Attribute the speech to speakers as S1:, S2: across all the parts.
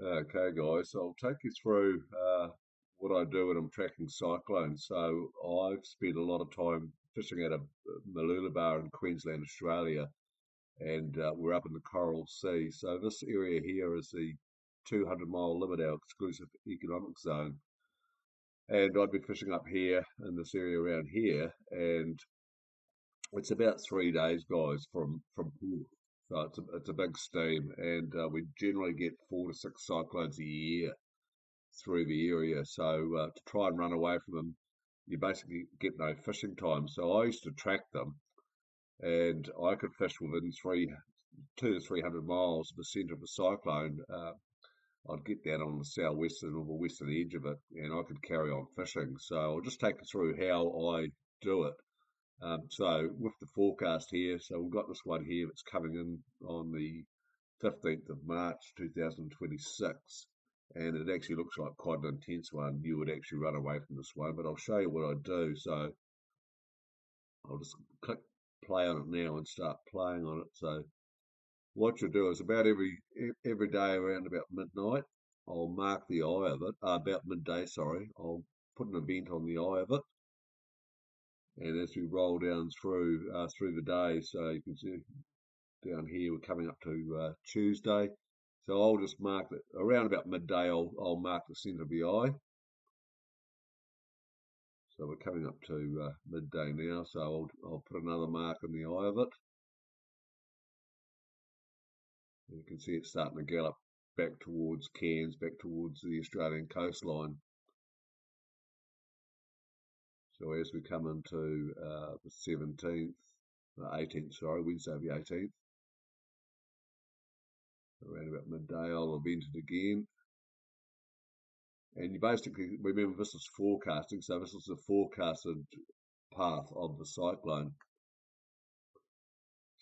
S1: Okay, guys, so I'll take you through what I do when I'm tracking cyclones. So I've spent a lot of time fishing at a Bar in Queensland, Australia, and we're up in the Coral Sea. So this area here is the 200-mile limit, our exclusive economic zone. And I'd be fishing up here in this area around here, and it's about 3 days, guys, from port. So it's a big steam, and we generally get 4 to 6 cyclones a year through the area. So to try and run away from them, you basically get no fishing time. So I used to track them, and I could fish within 200 to 300 miles of the centre of a cyclone. I'd get down on the southwestern or the western edge of it, and I could carry on fishing. So I'll just take you through how I do it. So with the forecast here, so we've got this one here that's coming in on the 15th of March 2026, and it actually looks like quite an intense one. You would actually run away from this one, but I'll show you what I do. So I'll just click play on it now and start playing on it. So what you'll do is about every day around about midnight, I'll mark the eye of it. About midday, sorry, I'll put an event on the eye of it, and as we roll down through the day, so you can see down here we're coming up to Tuesday. So I'll just mark it around about midday. I'll mark the centre of the eye. So we're coming up to midday now. So I'll put another mark in the eye of it. And you can see it's starting to gallop back towards Cairns, back towards the Australian coastline. So as we come into the 17th, 18th, sorry, Wednesday the 18th, around about midday, I'll event it again. And you basically remember this is forecasting, so this is the forecasted path of the cyclone.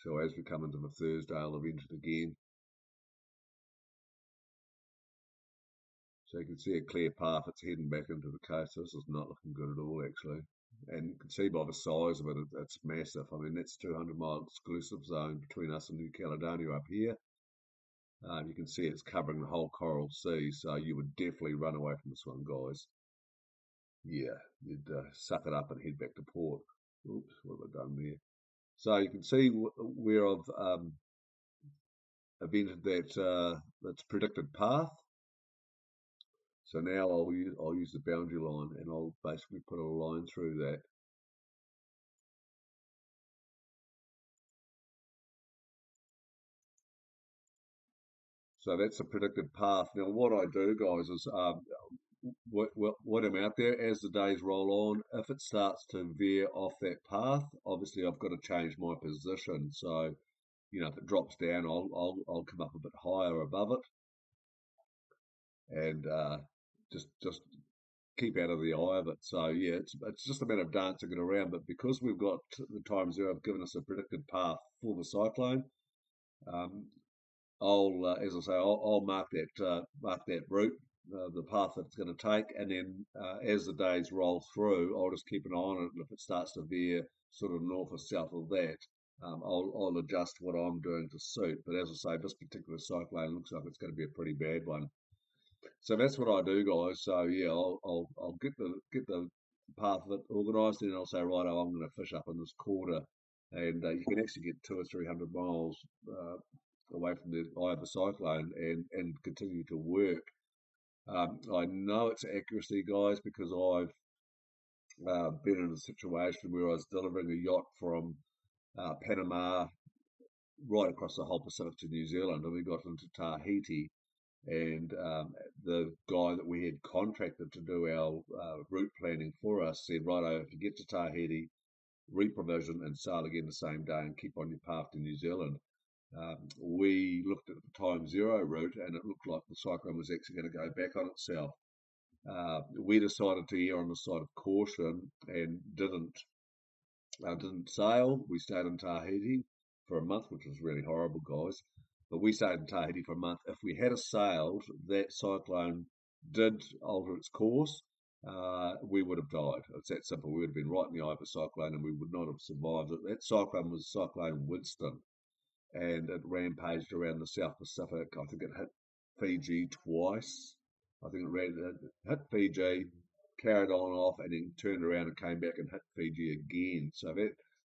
S1: So as we come into the Thursday, I'll event it again. So you can see a clear path, it's heading back into the coast. So this is not looking good at all, actually. And you can see by the size of it, it's massive. I mean, that's 200-mile exclusive zone between us and New Caledonia up here. You can see it's covering the whole Coral Sea, so you would definitely run away from this one, guys. Yeah, you'd suck it up and head back to port. Oops, what have I done there? So you can see where I've evented that's predicted path. So now I'll use the boundary line, and I'll basically put a line through that. So that's a predicted path. Now what I do, guys, is what I'm out there as the days roll on. If it starts to veer off that path, obviously I've got to change my position. So if it drops down, I'll come up a bit higher above it, and just keep out of the eye of it. So yeah, it's just a matter of dancing it around. But because we've got the time zero have given us a predicted path for the cyclone, um, as I say, I'll mark that route, the path that it's going to take, and then as the days roll through, I'll just keep an eye on it. And if it starts to veer sort of north or south of that, I'll adjust what I'm doing to suit. But as I say, this particular cyclone looks like it's going to be a pretty bad one. So that's what I do, guys. So yeah, I'll get the path of it organised, and I'll say, right, I'm going to fish up in this quarter, and you can actually get 200 or 300 miles away from the eye of the cyclone and continue to work. I know it's accuracy, guys, because I've been in a situation where I was delivering a yacht from Panama right across the whole Pacific to New Zealand, and we got into Tahiti, and the guy that we had contracted to do our route planning for us said, righto, if you get to Tahiti, reprovision and sail again the same day and keep on your path to New Zealand. We looked at the time zero route, and it looked like the cyclone was actually going to go back on itself. We decided to err on the side of caution and didn't sail. We stayed in Tahiti for a month, which was really horrible, guys. But we stayed in Tahiti for a month. If we had sailed, that cyclone did alter its course. We would have died. It's that simple. We would have been right in the eye of a cyclone, and we would not have survived it. That cyclone was Cyclone Winston, and it rampaged around the South Pacific. I think it hit Fiji twice. I think it hit Fiji, carried on off, and then turned around and came back and hit Fiji again. So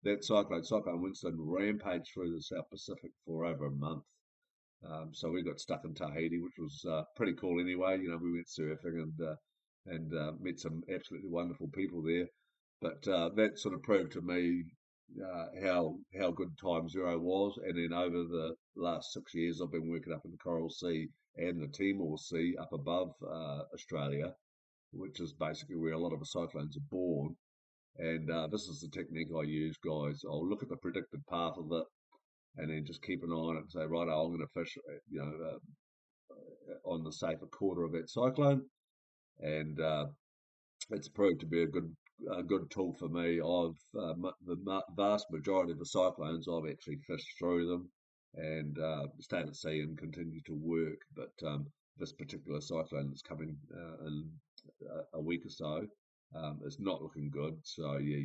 S1: that Cyclone Winston, rampaged through the South Pacific for over a month. So we got stuck in Tahiti, which was pretty cool anyway. We went surfing and met some absolutely wonderful people there. But that sort of proved to me how good Time Zero was. And then over the last 6 years, I've been working up in the Coral Sea and the Timor Sea up above Australia, which is basically where a lot of the cyclones are born. And this is the technique I use, guys. I'll look at the predicted path of it, and then just keep an eye on it and say, right, I'm going to fish, on the safer quarter of that cyclone, and it's proved to be a good tool for me. The vast majority of the cyclones, I've actually fished through them and stayed at sea and continue to work. But this particular cyclone that's coming in a week or so, it's not looking good. So yeah,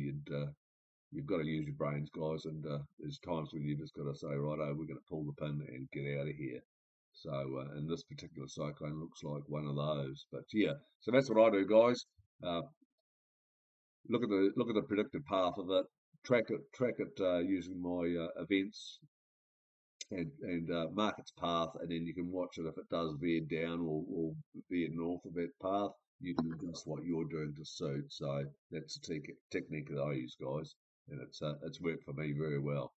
S1: you've got to use your brains, guys, and there's times when you just got to say, righto, we're going to pull the pin and get out of here. So, and this particular cyclone looks like one of those. But yeah, so that's what I do, guys. Uh, look at the predicted path of it, track it using my events and mark its path, and then you can watch it if it does veer down or veer north of that path. You can adjust what you're doing to suit. So that's the technique that I use, guys, and it's worked for me very well.